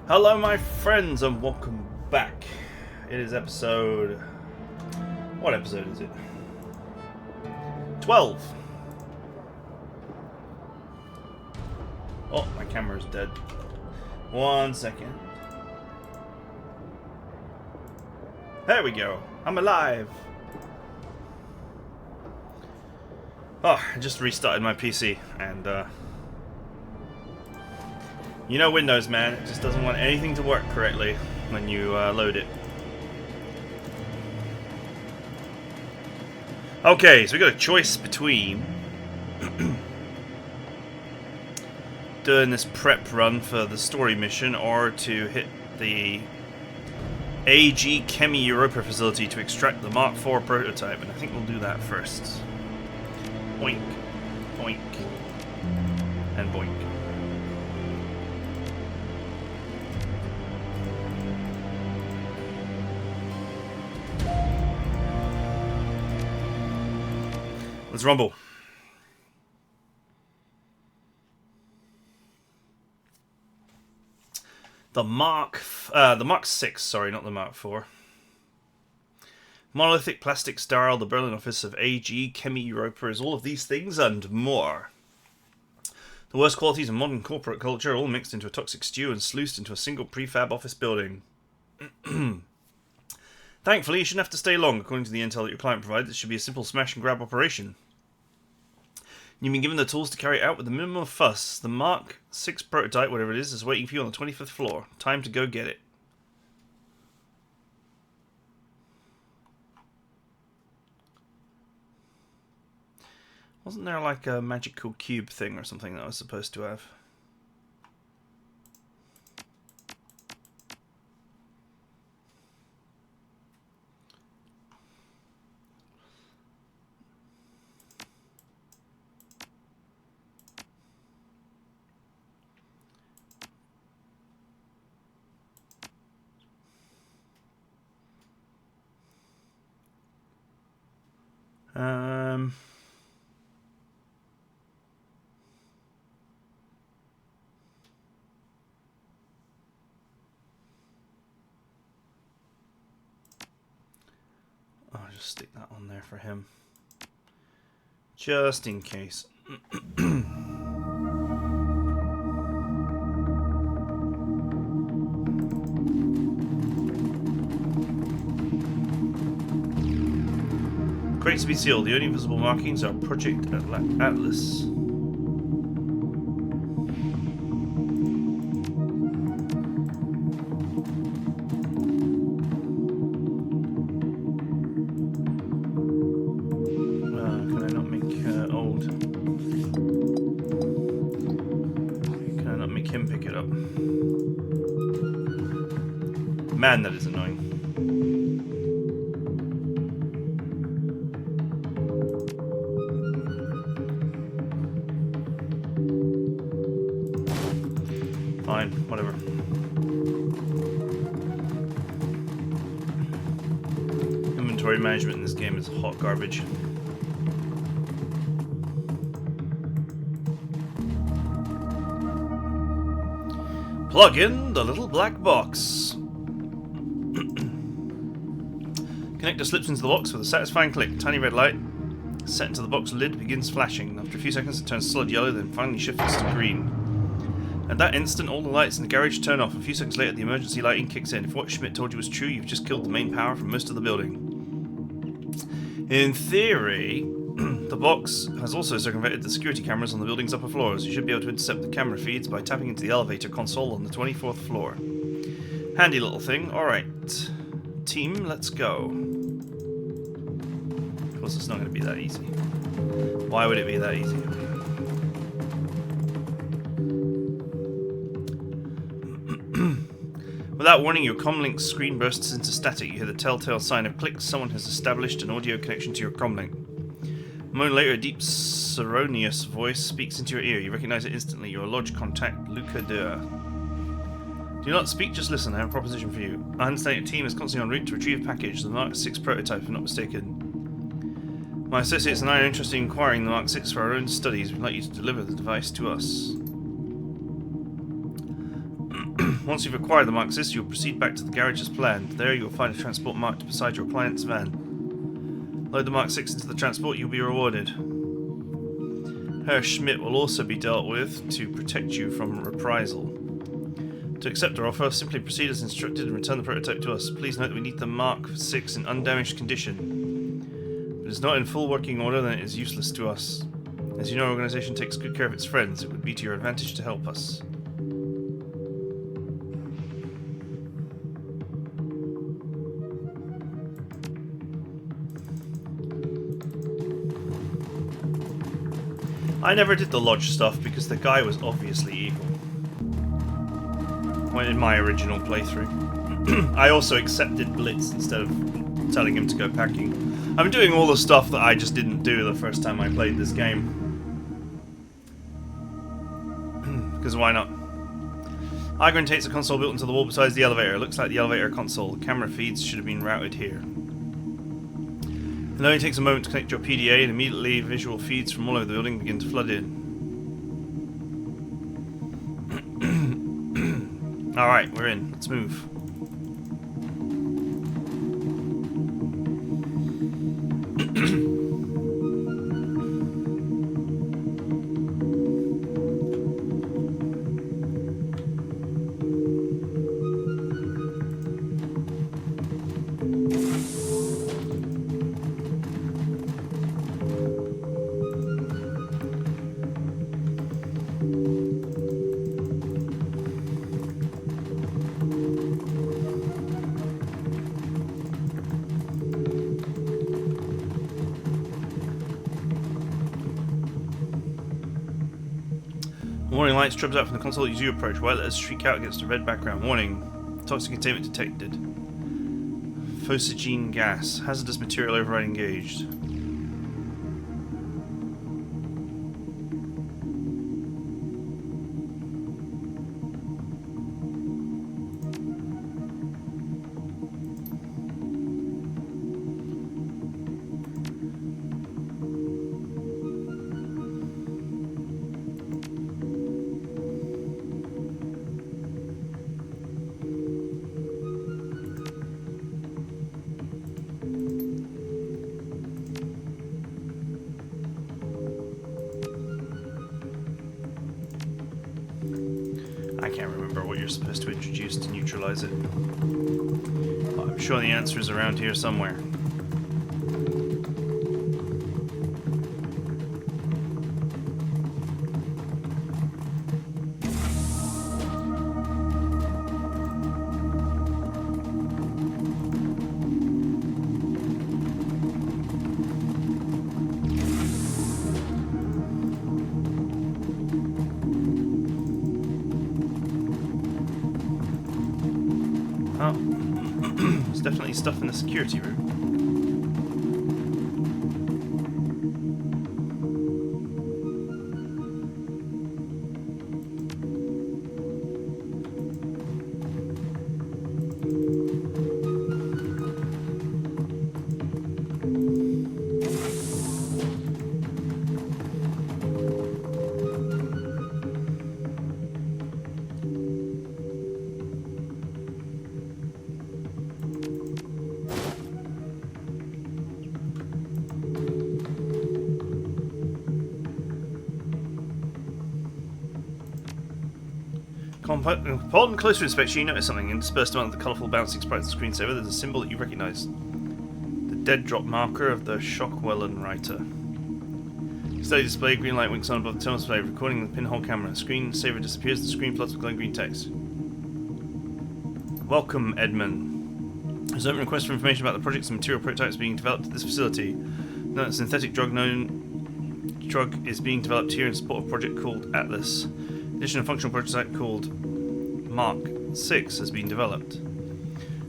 Hello my friends and welcome back. It is episode... What episode is it? 12. Oh, my camera's dead. 1 second. There we go. I'm alive. Oh, I just restarted my PC and you know Windows, man, it just doesn't want anything to work correctly when you load it. Okay, so we got a choice between doing this prep run for the story mission or to hit the AG Chemi Europa facility to extract the Mark IV prototype, and I think we'll do that first. Boink, boink, and boink. Let's rumble. The Mark 6, sorry, not the Mark 4. Monolithic plastic sterile, the Berlin office of AG Chemi Europa is all of these things and more. The worst qualities of modern corporate culture are all mixed into a toxic stew and sluiced into a single prefab office building. Thankfully, you shouldn't have to stay long. According to the intel that your client provided, this should be a simple smash and grab operation. You've been given the tools to carry it out with the minimum of fuss. The Mark 6 prototype, whatever it is waiting for you on the 25th floor. Time to go get it. Wasn't there like a magical cube thing or something that I was supposed to have? I'll just stick that on there for him. Just in case. Crates to be sealed. The only visible markings are Project Atlas. Can I not make old? Can I not make him pick it up? Man, that is annoying. Fine, whatever. Inventory management in this game is hot garbage. Plug in the little black box. Connector slips into the box with a satisfying click. Tiny red light set into the box lid begins flashing. After a few seconds it turns solid yellow, then finally shifts to green. At that instant, all the lights in the garage turn off. A few seconds later, the emergency lighting kicks in. If what Schmidt told you was true, you've just killed the main power from most of the building. In theory, the box has also circumvented the security cameras on the building's upper floors. You should be able to intercept the camera feeds by tapping into the elevator console on the 24th floor. Handy little thing. Alright. Team, let's go. Of course, it's not going to be that easy. Why would it be that easy? Without warning, your comlink screen bursts into static. You hear the telltale sign of clicks. Someone has established an audio connection to your comlink. A moment later, a deep, sonorous voice speaks into your ear. You recognize it instantly. Your lodge contact, Luca Deur. Do not speak, just listen. I have a proposition for you. I understand your team is constantly en route to retrieve a package, the Mark 6 prototype, if I'm not mistaken. My associates and I are interested in acquiring the Mark 6 for our own studies. We'd like you to deliver the device to us. Once you've acquired the Mark 6, you'll proceed back to the garage as planned. There you'll find a transport marked beside your client's van. Load the Mark 6 into the transport, you'll be rewarded. Herr Schmidt will also be dealt with to protect you from reprisal. To accept our offer, simply proceed as instructed and return the prototype to us. Please note that we need the Mark 6 in undamaged condition. If it is not in full working order, then it is useless to us. As you know, our organization takes good care of its friends. It would be to your advantage to help us. I never did the lodge stuff because the guy was obviously evil. In my original playthrough. I also accepted Blitz instead of telling him to go packing. I'm doing all the stuff that I just didn't do the first time I played this game. Because why not? Igrin takes a console built into the wall beside the elevator. It looks like the elevator console. The camera feeds should have been routed here. It only takes a moment to connect your PDA and immediately visual feeds from all over the building begin to flood in. Alright, we're in. Let's move. Warning lights tribs out from the console as you approach. White letters shriek out against a red background. Warning. Toxic containment detected. Phosgene gas. Hazardous material override engaged. I can't remember what you're supposed to introduce to neutralize it. Well, I'm sure the answer is around here somewhere. Oh, there's definitely stuff in the security room. Upon closer inspection, you notice something interspersed among the colourful bouncing sprites of the screensaver. There's a symbol that you recognise. The dead drop marker of the Shockwellen writer. Steady display, green light winks on above the terminal display, recording the pinhole camera. Screensaver disappears, the screen floods with glowing green text. Welcome, Edmon. There's an open request for information about the projects and material prototypes being developed at this facility. Note that a synthetic drug is being developed here in support of a project called Atlas. In addition, a functional prototype called Mark 6 has been developed.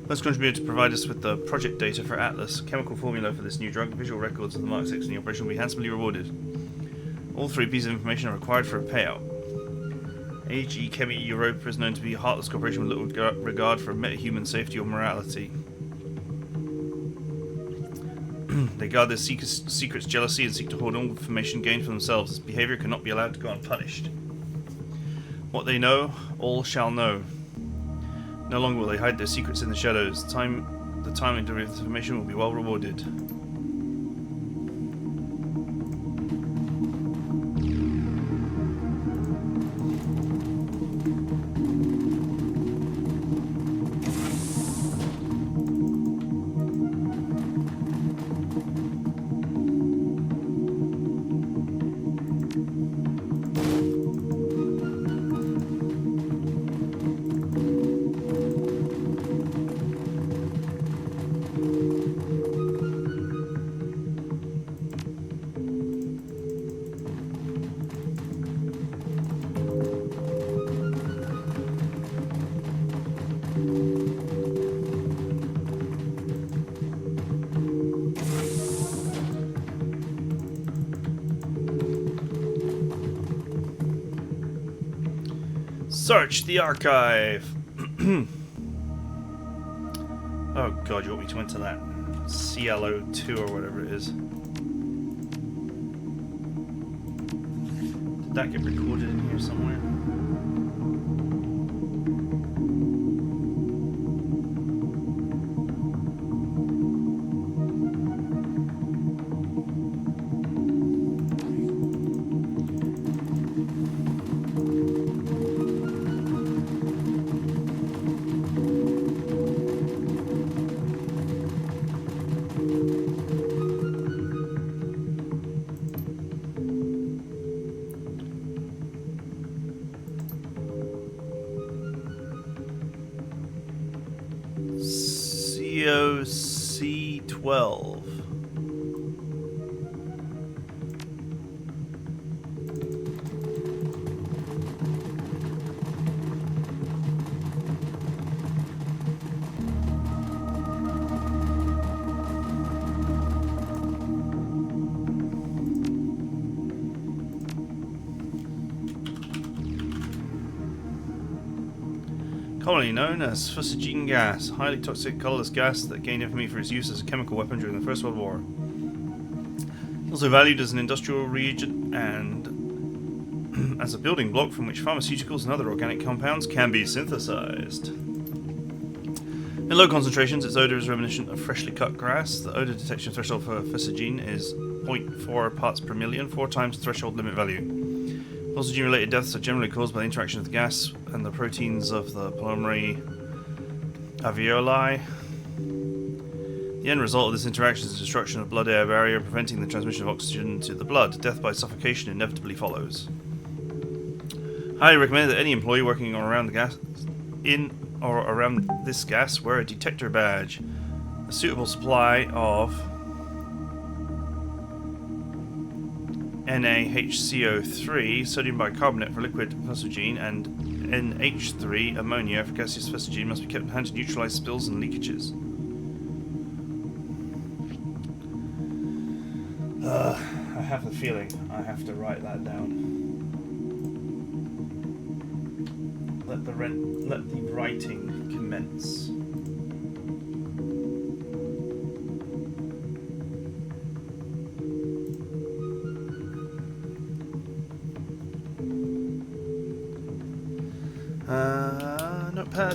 Let's contribute to provide us with the project data for Atlas, chemical formula for this new drug, visual records of the Mark 6 and the operation will be handsomely rewarded. All three pieces of information are required for a payout. AG Chemi Europa is known to be a heartless corporation with little regard for metahuman safety or morality. They guard their secrets jealousy and seek to hoard all information gained for themselves. This behaviour cannot be allowed to go unpunished. What they know, all shall know. No longer will they hide their secrets in the shadows. The time and delivery of this information will be well rewarded. Search the archive! Oh god, you want me to enter that CLO2 or whatever it is. Did that get recorded in here somewhere? COC12. Commonly known as fusigine gas, highly toxic, colorless gas that gained infamy for its use as a chemical weapon during the First World War. Also valued as an industrial reagent and as a building block from which pharmaceuticals and other organic compounds can be synthesized. In low concentrations, its odor is reminiscent of freshly cut grass. The odor detection threshold for fusigine is 0.4 parts per million, 4 times the threshold limit value. Fusigine-related deaths are generally caused by the interaction of the gas and the proteins of the pulmonary alveoli. The end result of this interaction is the destruction of the blood-air barrier, preventing the transmission of oxygen to the blood. Death by suffocation inevitably follows. Highly recommend that any employee working around the gas, in or around this gas, wear a detector badge. A suitable supply of NaHCO3, sodium bicarbonate for liquid fusigine, and NH3, ammonia for gaseous fusigine must be kept in hand to neutralize spills and leakages. I have the feeling I have to write that down. Let the writing commence.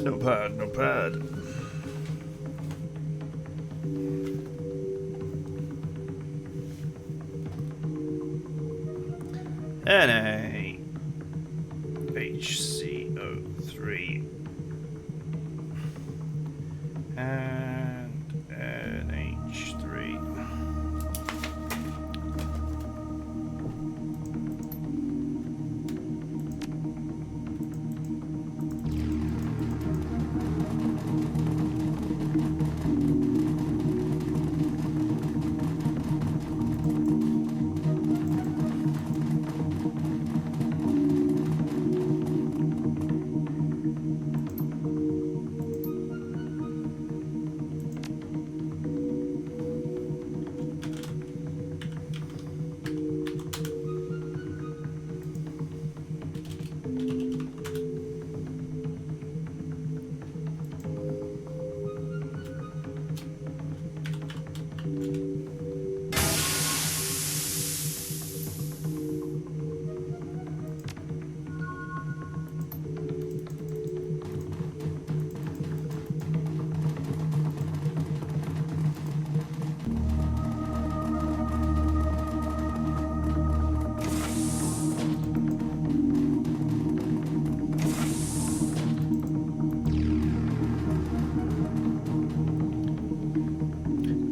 Notepad. NaHCO3 and NH3.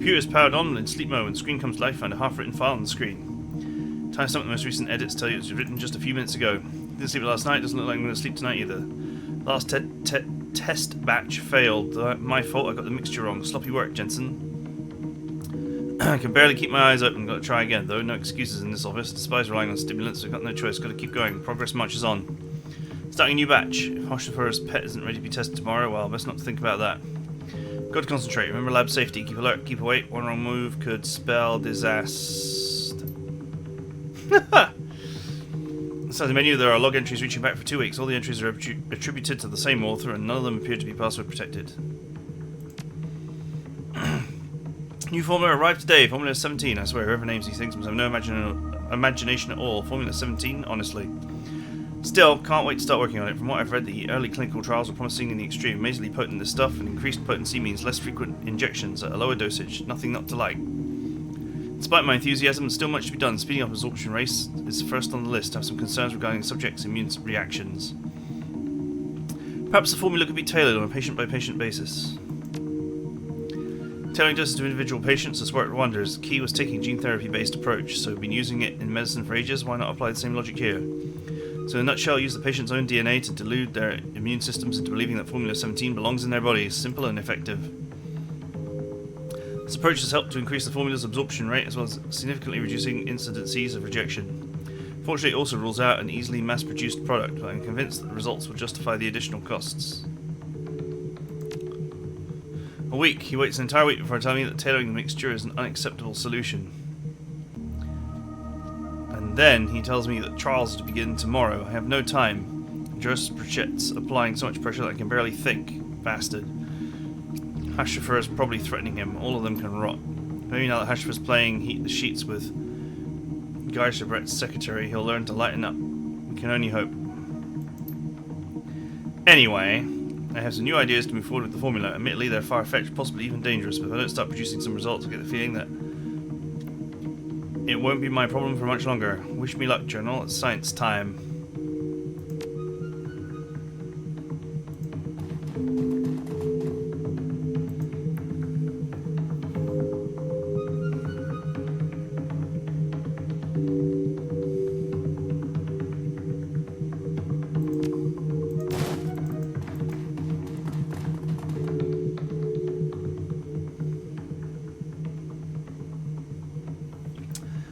Computer is powered on in sleep mode. When the screen comes to life, find a half-written file on the screen. Time stamp the most recent edits tell you it was written just a few minutes ago. Didn't sleep last night, doesn't look like I'm going to sleep tonight either. Last test batch failed. My fault, I got the mixture wrong. Sloppy work, Jensen. I can barely keep my eyes open, got to try again though. No excuses in this office. Despise relying on stimulants, so I've got no choice, got to keep going. Progress marches on. Starting a new batch. If Hoshifur's pet isn't ready to be tested tomorrow, well, best not to think about that. Got to concentrate. Remember lab safety. Keep alert, keep awake. One wrong move could spell disaster. Inside the menu, there are log entries reaching back for 2 weeks. All the entries are attributed to the same author, and none of them appear to be password protected. New formula arrived today. Formula 17. I swear, whoever names these things must have no imagination at all. Formula 17, honestly. Still, can't wait to start working on it. From what I've read, the early clinical trials are promising in the extreme. Amazingly potent this stuff, and increased potency means less frequent injections at a lower dosage. Nothing not to like. Despite my enthusiasm, there's still much to be done. Speeding up absorption rates is first on the list. I have some concerns regarding the subject's immune reactions. Perhaps the formula could be tailored on a patient-by-patient basis. Tailoring doses to individual patients has worked wonders. The key was taking a gene therapy-based approach, so we've been using it in medicine for ages. Why not apply the same logic here? So in a nutshell, use the patient's own DNA to delude their immune systems into believing that Formula 17 belongs in their bodies. Simple and effective. This approach has helped to increase the formula's absorption rate as well as significantly reducing incidences of rejection. Fortunately, it also rules out an easily mass-produced product, but I'm convinced that the results will justify the additional costs. A week. He waits an entire week before telling me that tailoring the mixture is an unacceptable solution. And then he tells me that trials are to begin tomorrow. I have no time. Just Pritchett's applying so much pressure that I can barely think. Bastard. Hashifur is probably threatening him. All of them can rot. Maybe now that Hashifur's playing Heat the Sheets with Geishabrett's secretary, he'll learn to lighten up. We can only hope. Anyway, I have some new ideas to move forward with the formula. Admittedly, they're far-fetched, possibly even dangerous, but if I don't start producing some results, I get the feeling that it won't be my problem for much longer. Wish me luck, Journal. It's science time.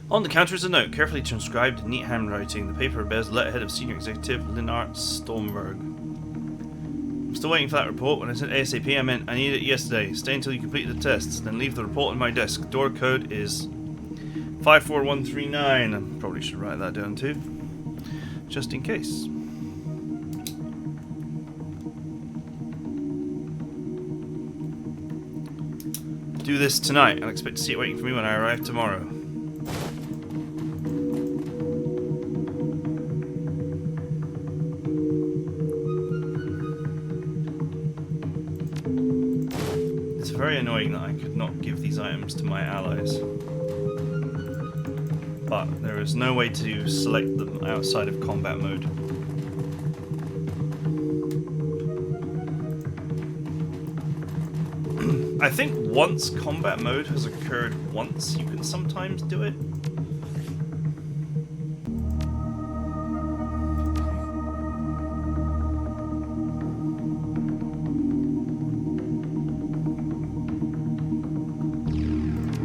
On the counter is a note, carefully transcribed in neat handwriting. The paper bears the letterhead of Senior Executive Linnart Stormberg. I'm still waiting for that report. When I said ASAP, I meant I need it yesterday. Stay until you complete the tests, then leave the report on my desk. Door code is 54139. I probably should write that down too, just in case. Do this tonight. I'll expect to see it waiting for me when I arrive tomorrow. Very annoying that I could not give these items to my allies, but there is no way to select them outside of combat mode. I think once combat mode has occurred once, you can sometimes do it.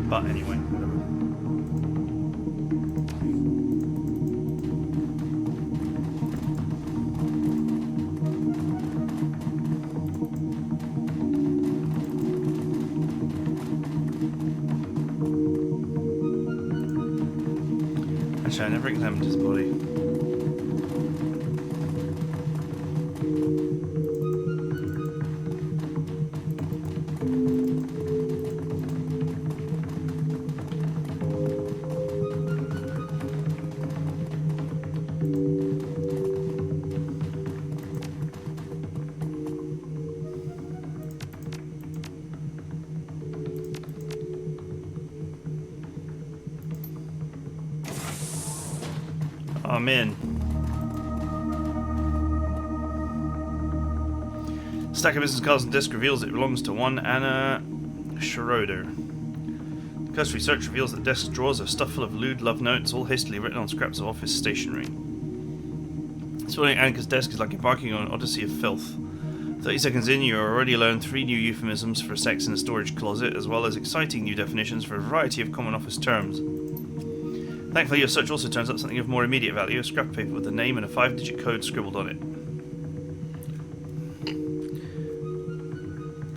But anyway, whatever. Actually, I never examined his body. I'm in. Stack of business cards and disc reveals it belongs to one Anna Schroeder. Cursory search reveals that desk drawers are stuffed full of lewd love notes, all hastily written on scraps of office stationery. Exploring Annika's desk is like embarking on an odyssey of filth. 30 seconds in, you are already learned 3 new euphemisms for sex in a storage closet, as well as exciting new definitions for a variety of common office terms. Thankfully, your search also turns up something of more immediate value, a scrap of paper with a name and a 5-digit code scribbled on it.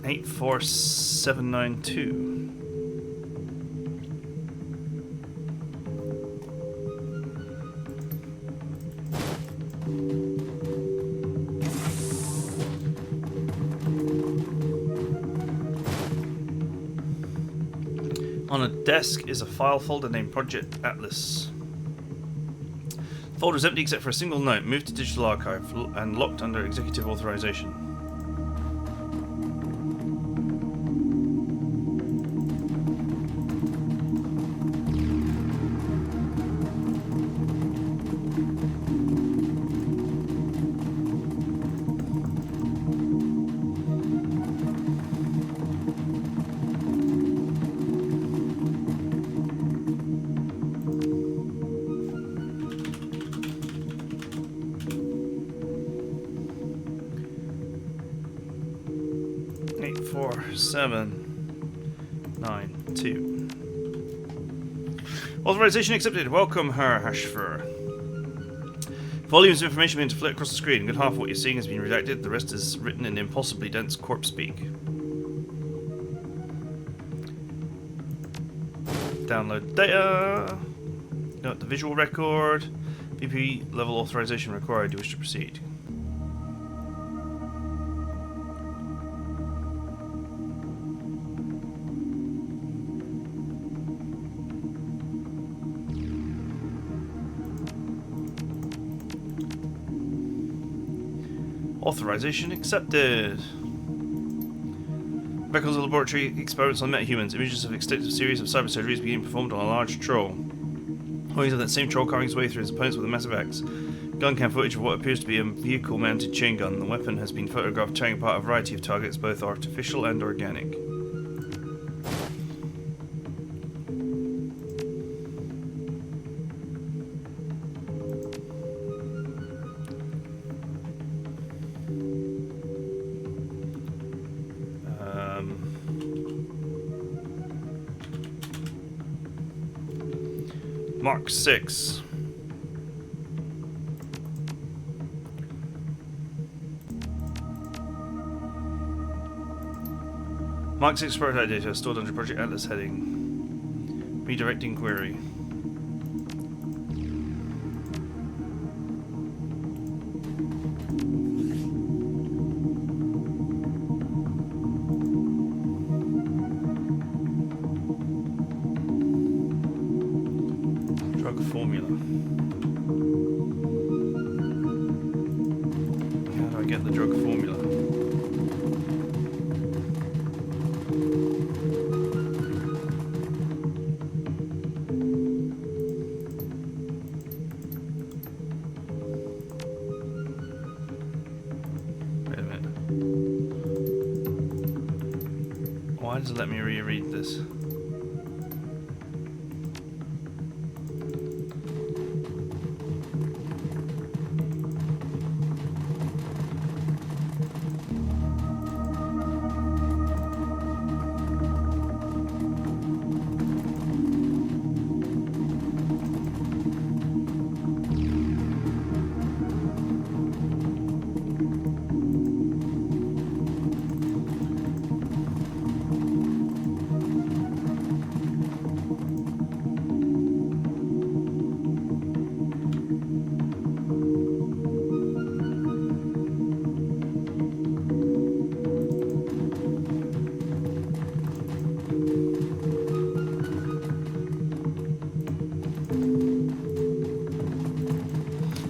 84792. On a desk is a file folder named Project Atlas. The folder is empty except for a single note, moved to digital archive and locked under executive authorization. Four, 7, 9, 2. Authorization accepted. Welcome, Herr Hashfur. Volumes of information begin to flit across the screen. A good half of what you're seeing has been redacted. The rest is written in impossibly dense corpse speak. Download data. Note the visual record. BP level authorization required. Do you wish to proceed? Authorization accepted. Records of laboratory experiments on metahumans. Images of extensive series of cyber surgeries being performed on a large troll. Always of that same troll carving his way through his opponents with a massive axe. Gun cam footage of what appears to be a vehicle-mounted chain gun. The weapon has been photographed tearing apart a variety of targets, both artificial and organic. Mark 6. Mark 6 prototype data stored under Project Atlas heading. Redirecting query. Formula. How do I get the drug formula? Wait a minute. Why does it let me reread this?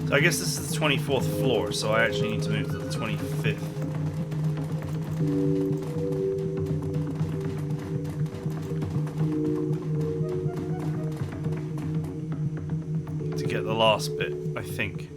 So I guess this is the 24th floor, so I actually need to move to the 25th. To get the last bit, I think.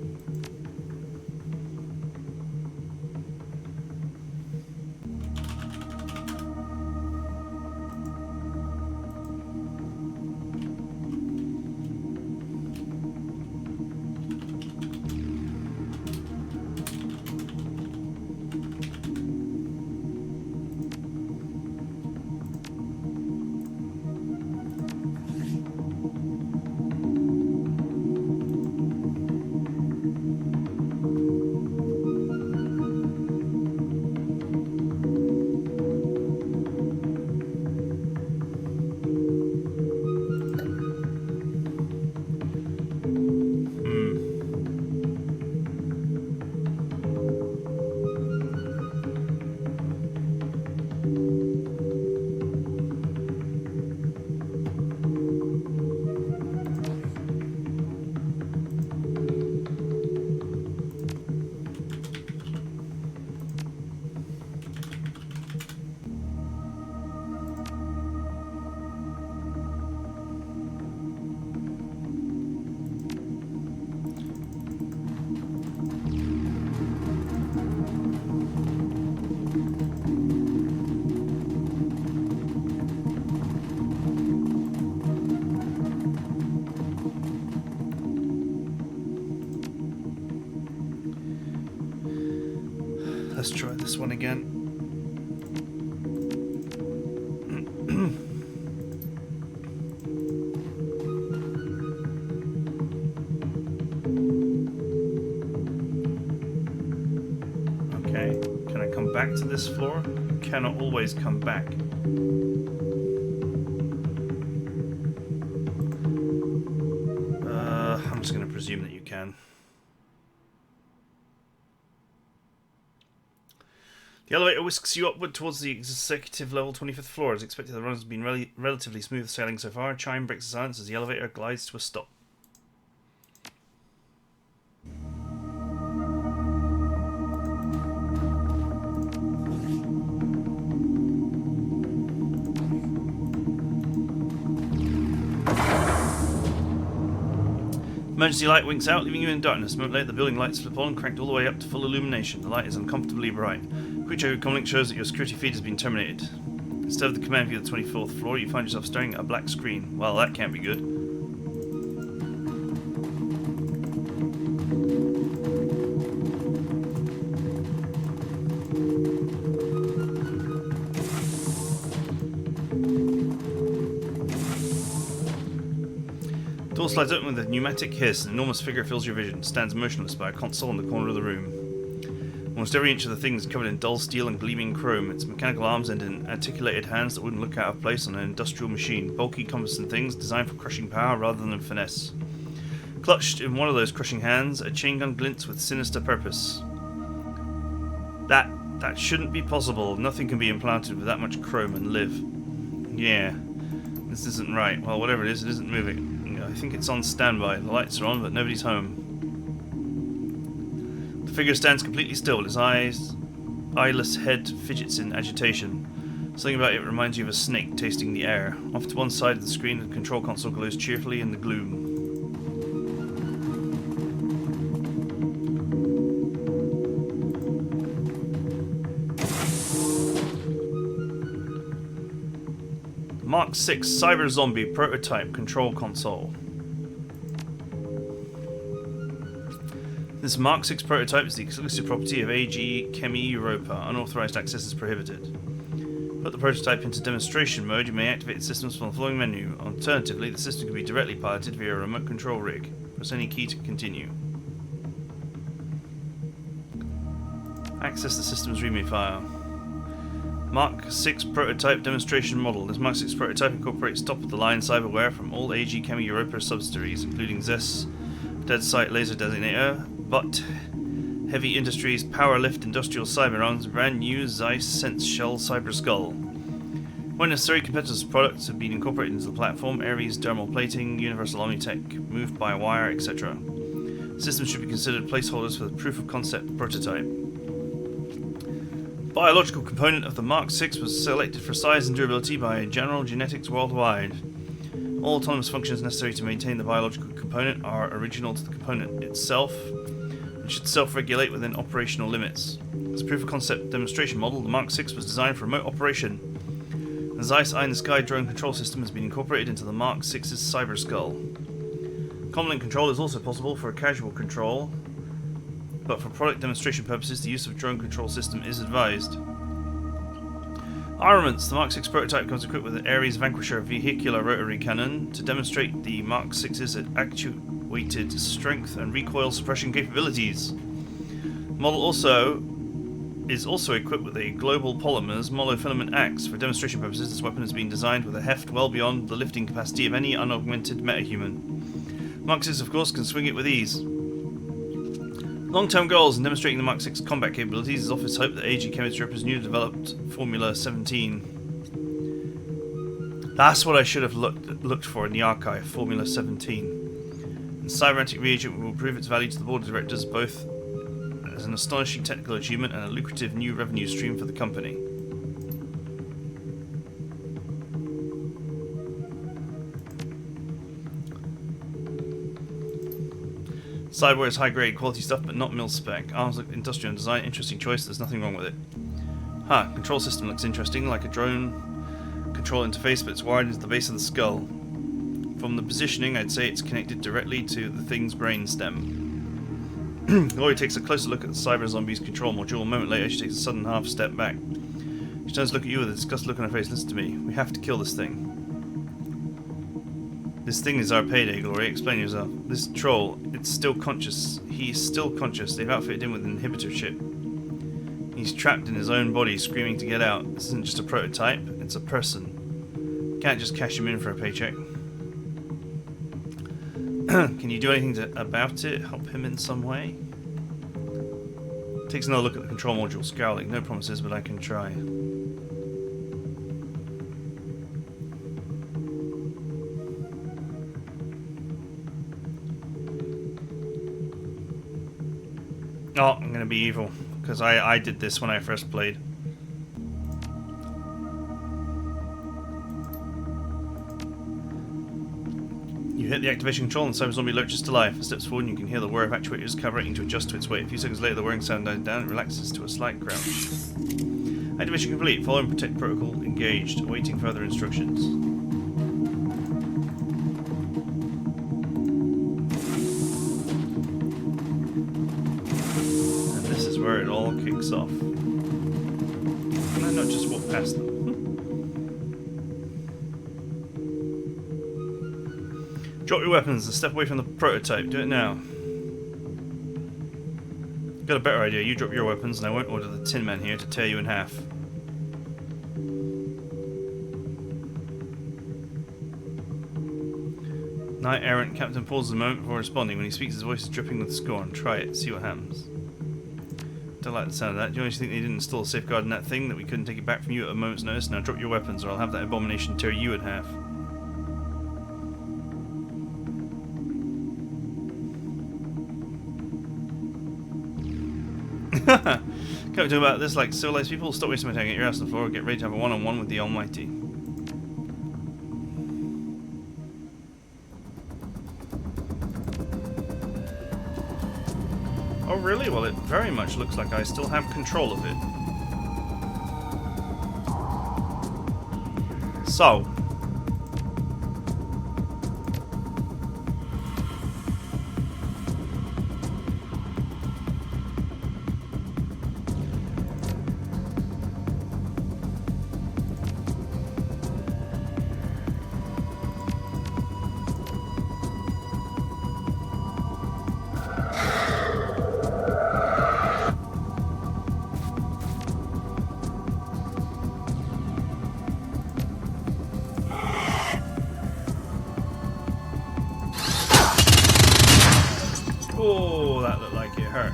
this one again. Okay, can I come back to this floor? Cannot always come back. I'm just going to presume that you can. The elevator whisks you upward towards the executive level 25th floor. As expected, the run has been relatively smooth sailing so far. A chime breaks the silence as the elevator glides to a stop. Emergency light winks out, leaving you in darkness. A moment later, the building lights flip on, cranked all the way up to full illumination. The light is uncomfortably bright. Quick check of comlink shows that your security feed has been terminated. Instead of the command view of the 24th floor, you find yourself staring at a black screen. Well, that can't be good. The door slides open with a pneumatic hiss. An enormous figure fills your vision. It stands motionless by a console in the corner of the room. Almost every inch of the thing is covered in dull steel and gleaming chrome. Its mechanical arms end in articulated hands that wouldn't look out of place on an industrial machine. Bulky, cumbersome things designed for crushing power rather than finesse. Clutched in one of those crushing hands, a chain gun glints with sinister purpose. That shouldn't be possible. Nothing can be implanted with that much chrome and live. Yeah, this isn't right. Well, whatever it isn't moving. I think it's on standby. The lights are on, but nobody's home. The figure stands completely still. His eyeless head fidgets in agitation. Something about it reminds you of a snake tasting the air. Off to one side of the screen, the control console glows cheerfully in the gloom. Mark 6 Cyber Zombie Prototype Control Console. This Mark 6 prototype is the exclusive property of AG Chemi Europa. Unauthorized access is prohibited. Put the prototype into demonstration mode. You may activate the systems from the following menu. Alternatively, the system can be directly piloted via a remote control rig. Press any key to continue. Access the system's README file. Mark 6 prototype demonstration model. This Mark 6 prototype incorporates top-of-the-line cyberware from all AG Chemi Europa subsidiaries, including ZES, Dead Sight Laser Designator, Butt, Heavy Industries, Powerlift Industrial Cyberons, brand new Zeiss Sense Shell Cyber Skull. When necessary, competitors' products have been incorporated into the platform: Ares Dermal Plating, Universal Omnitech, Move by Wire, etc. Systems should be considered placeholders for the proof of concept prototype. Biological component of the Mark 6 was selected for size and durability by General Genetics Worldwide. All autonomous functions necessary to maintain the biological component are original to the component itself and should self-regulate within operational limits. As a proof of concept demonstration model, the Mark 6 was designed for remote operation. The Zeiss Eye in the Sky drone control system has been incorporated into the Mark 6's Cyber Skull. Comlink control is also possible for a casual control, but for product demonstration purposes, the use of drone control system is advised. Armaments. The Mark 6 prototype comes equipped with an Ares Vanquisher vehicular rotary cannon to demonstrate the Mark 6's actuated strength and recoil suppression capabilities. The model is also equipped with a Global Polymers monofilament axe. For demonstration purposes, this weapon has been designed with a heft well beyond the lifting capacity of any unaugmented metahuman. Mark 6, of course, can swing it with ease. Long-term goals in demonstrating the Mark 6 combat capabilities is Office hope that AG Chemistry Europe's newly developed Formula 17. That's what I should have looked for in the archive, Formula 17. And cybernetic reagent will prove its value to the board of directors both as an astonishing technical achievement and a lucrative new revenue stream for the company. Cyberware is high-grade quality stuff, but not mil-spec. Arms look industrial in design. Interesting choice. There's nothing wrong with it. Control system looks interesting, like a drone control interface, but it's wired into the base of the skull. From the positioning, I'd say it's connected directly to the thing's brain stem. Laurie takes a closer look at the cyber zombie's control module. A moment later, she takes a sudden half step back. She turns to look at you with a disgusted look on her face. Listen to me. We have to kill this thing. This thing is our payday, Glory. Explain yourself. This troll, it's still conscious. He's still conscious. They've outfitted him with an inhibitor chip. He's trapped in his own body, screaming to get out. This isn't just a prototype, it's a person. Can't just cash him in for a paycheck. Can you do anything about it? Help him in some way? Takes another look at the control module, scowling. No promises, but I can try. Oh, I'm gonna be evil, because I did this when I first played. You hit the activation control and the cyber zombie lurches to life. It steps forward and you can hear the whir of actuators calibrating to adjust to its weight. A few seconds later the whirring sound dies down and relaxes to a slight crouch. Activation complete. Follow and protect protocol engaged. Awaiting further instructions. And this is where it all kicks off. Can I not just walk past them? Drop your weapons and step away from the prototype. Do it now. Got a better idea. You drop your weapons and I won't order the Tin Man here to tear you in half. Knight Errant Captain pauses a moment before responding. When he speaks, his voice is dripping with scorn. Try it. See what happens. Don't like the sound of that. Do you honestly think they didn't install a safeguard in that thing that we couldn't take it back from you at a moment's notice? Now drop your weapons or I'll have that abomination tear you in half. Can't we talk about this like civilized people? Stop wasting my time, get your ass on the floor, get ready to have a one-on-one with the Almighty. Oh really? Well, it very much looks like I still have control of it. So... oh, that looked like it hurt.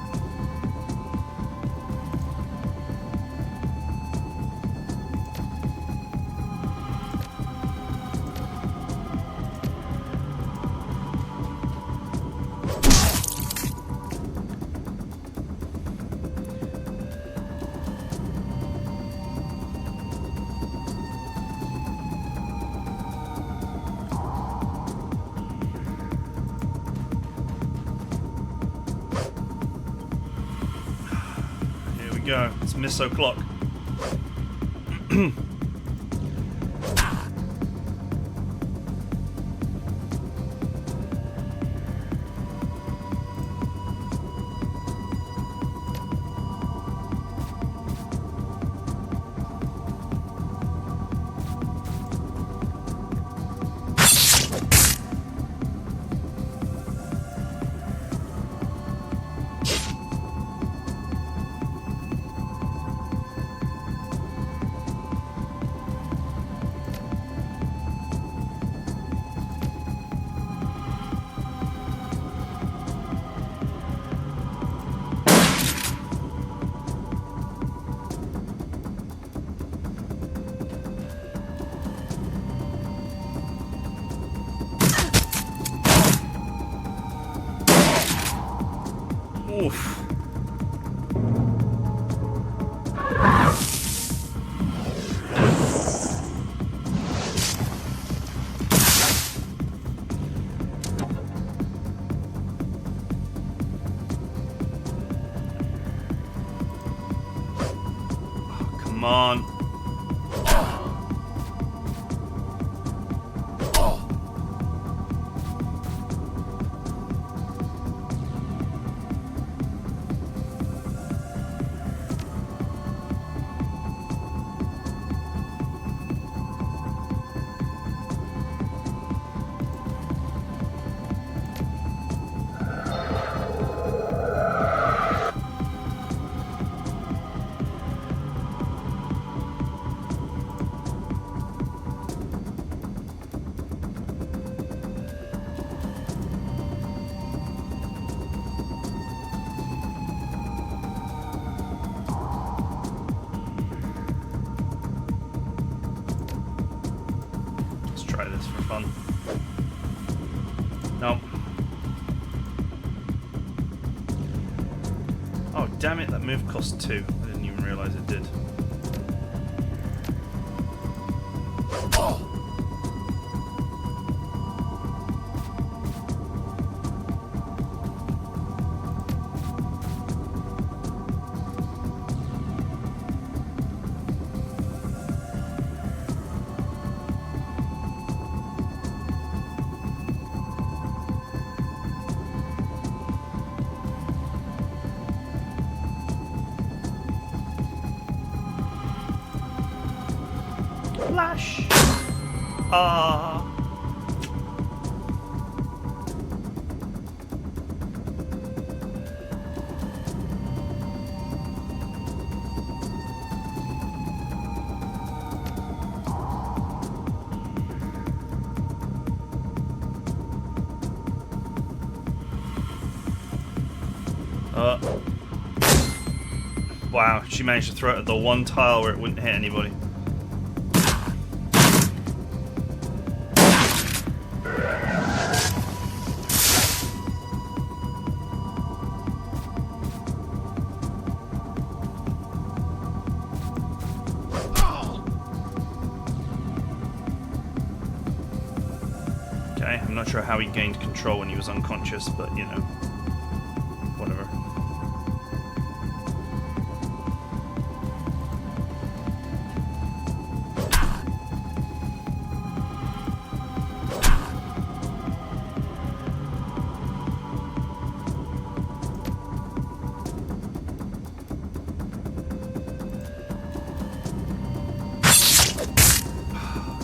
Go. It's miss o'clock. try this for fun. No. Oh, damn it, that move cost 2. I didn't even realise it did. Flash! Ah! Wow, she managed to throw it at the one tile where it wouldn't hit anybody. Okay, I'm not sure how he gained control when he was unconscious, but you know, whatever.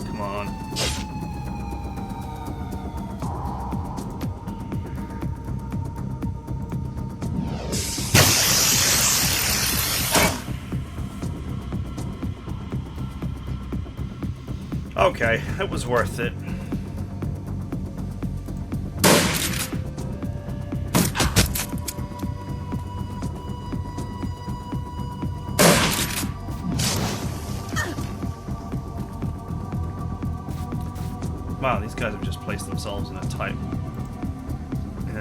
Come on. Okay, it was worth it. Wow, these guys have just placed themselves in a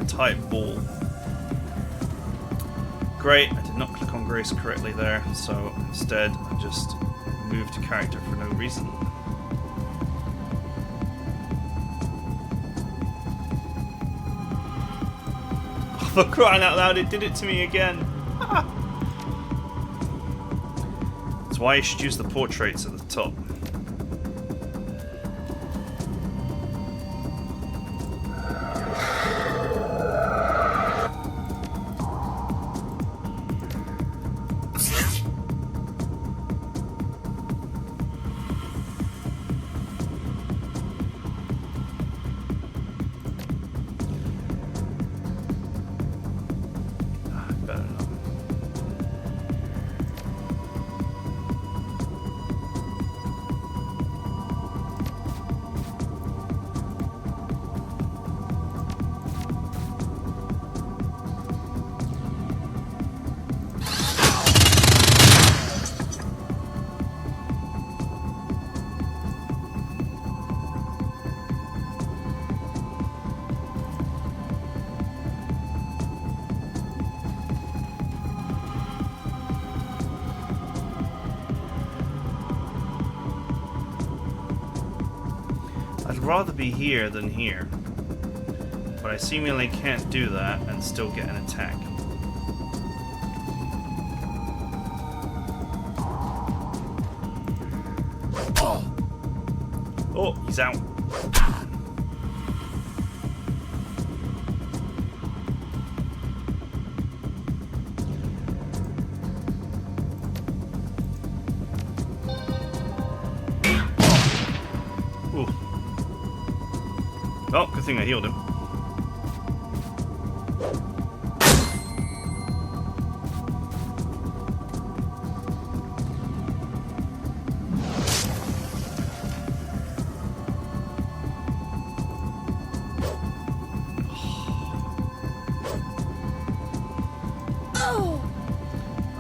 tight ball. Great, I did not click on Grace correctly there, so instead I just moved to character for no reason. For crying out loud, it did it to me again. That's why you should use the portraits at the top. I'd rather be here than here, but I seemingly can't do that and still get an attack. Oh, he's out. Ooh. Oh, good thing I healed him.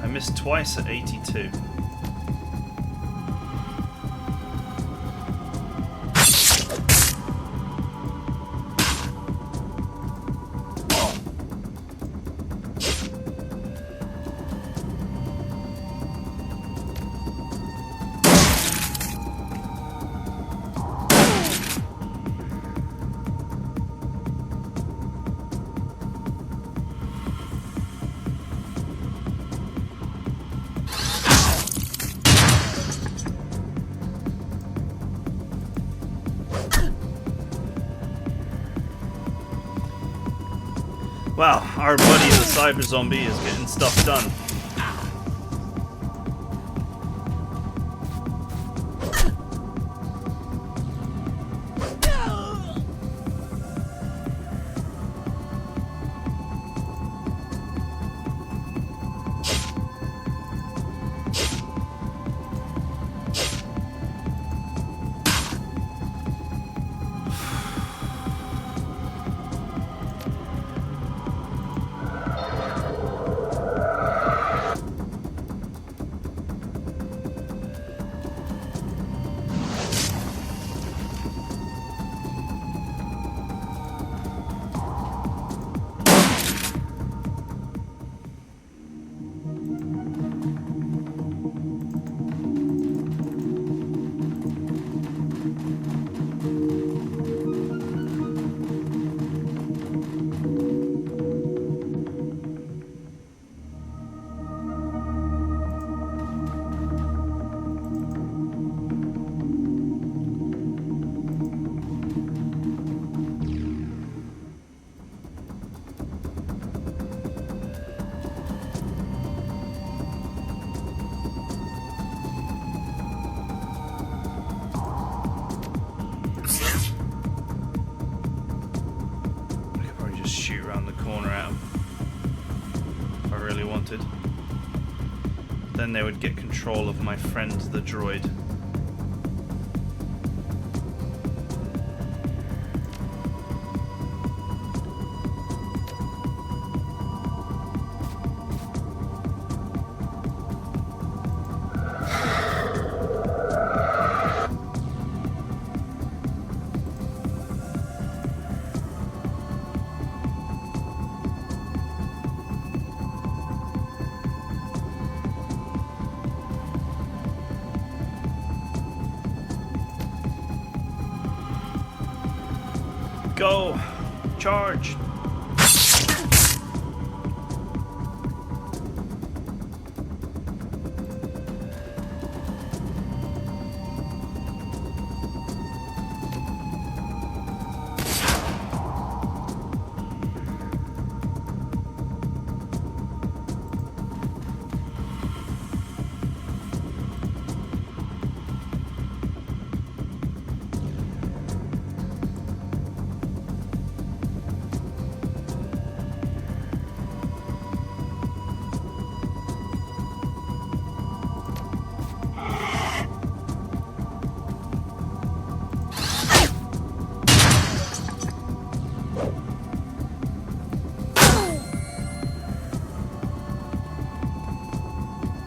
I missed twice at 82. Wow, our buddy the cyber zombie is getting stuff done. Shoot around the corner at them if I really wanted. Then they would get control of my friend the droid. Go! Charge!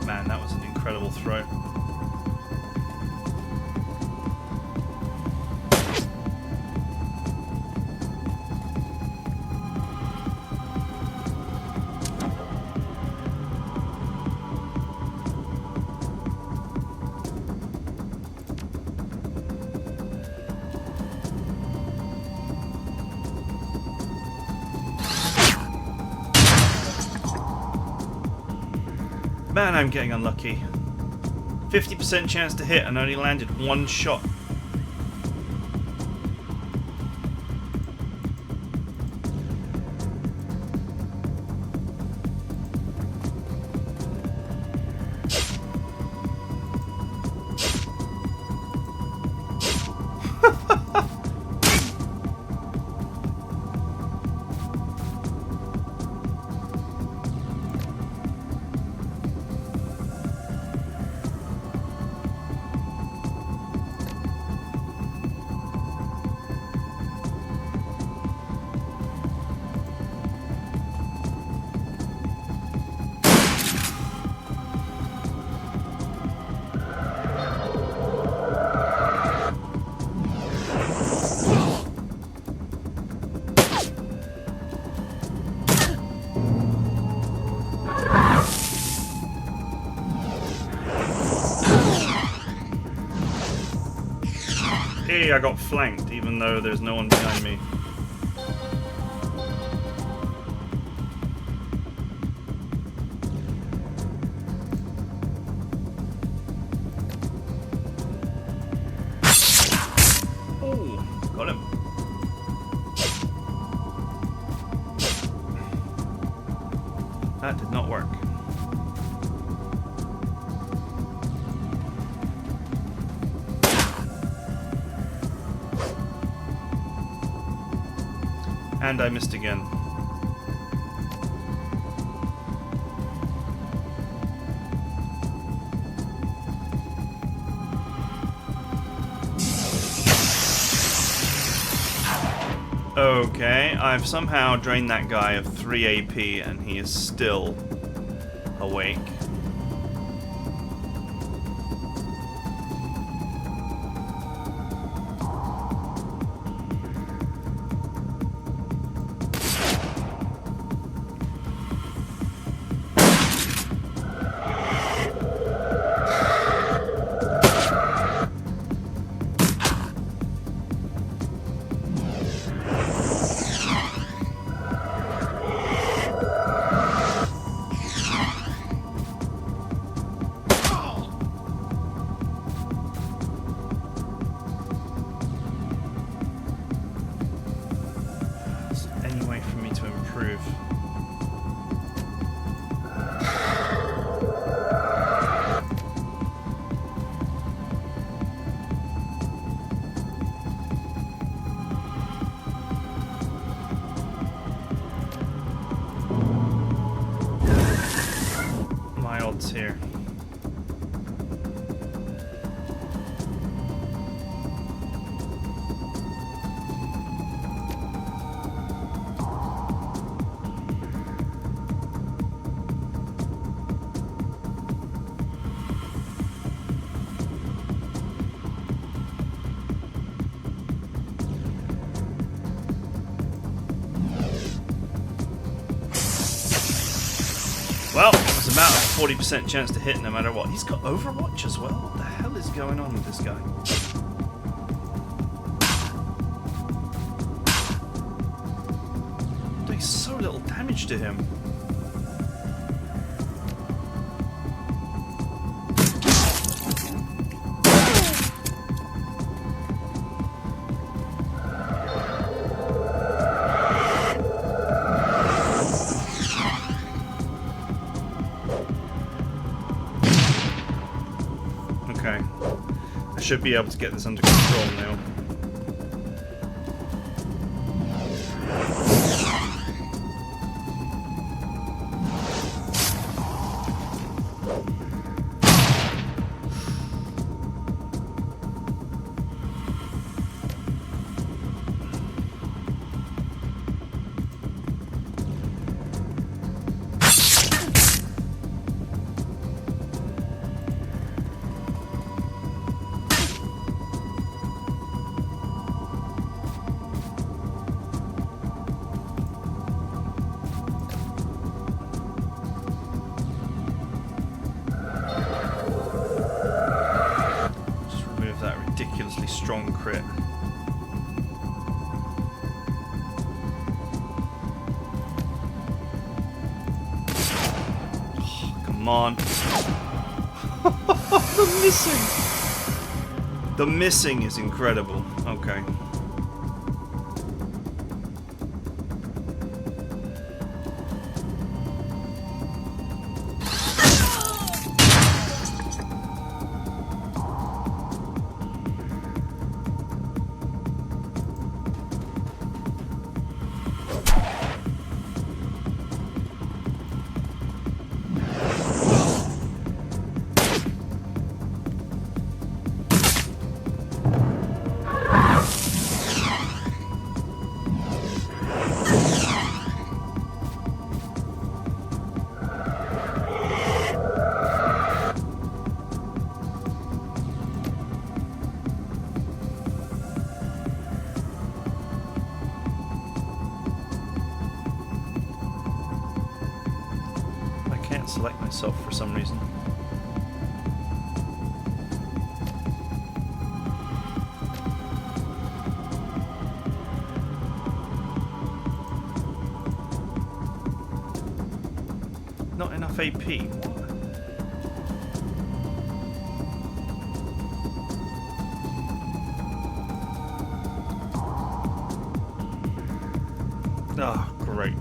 Man, that was an incredible throw. Man, I'm getting unlucky. 50% chance to hit and only landed one shot. Hey, I got flanked even though there's no one behind me. Oh, got him. And I missed again. Okay, I've somehow drained that guy of 3 AP and he is still awake. Here. Well, there's about a 40% chance to hit no matter what. He's got Overwatch as well? What the hell is going on with this guy? Doing so little damage to him. Should be able to get this under control now. Ridiculously strong crit. Oh, come on. The missing! The missing is incredible. Okay. Select myself for some reason. Not enough AP. What? Ah, oh, great.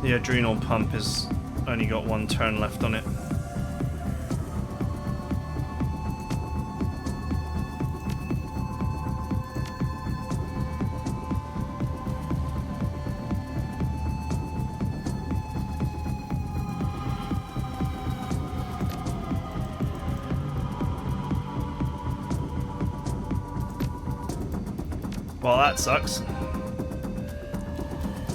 The adrenal pump has only got one turn left on it. Well, that sucks.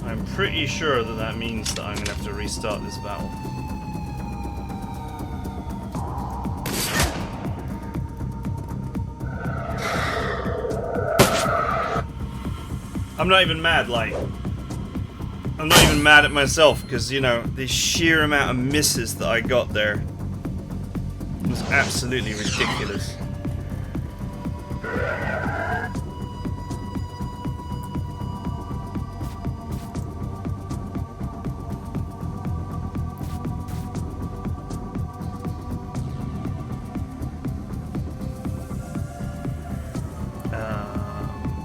I'm pretty sure that that means that I'm going to have to restart this battle. I'm not even mad, like... I'm not even mad at myself, because, you know, the sheer amount of misses that I got there was absolutely ridiculous.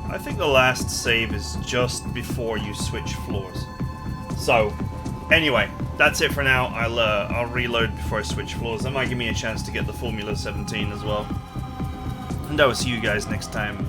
I think the last save is just before you switch floors. So, anyway, that's it for now. I'll reload before I switch floors. That might give me a chance to get the Formula 17 as well. And I will see you guys next time.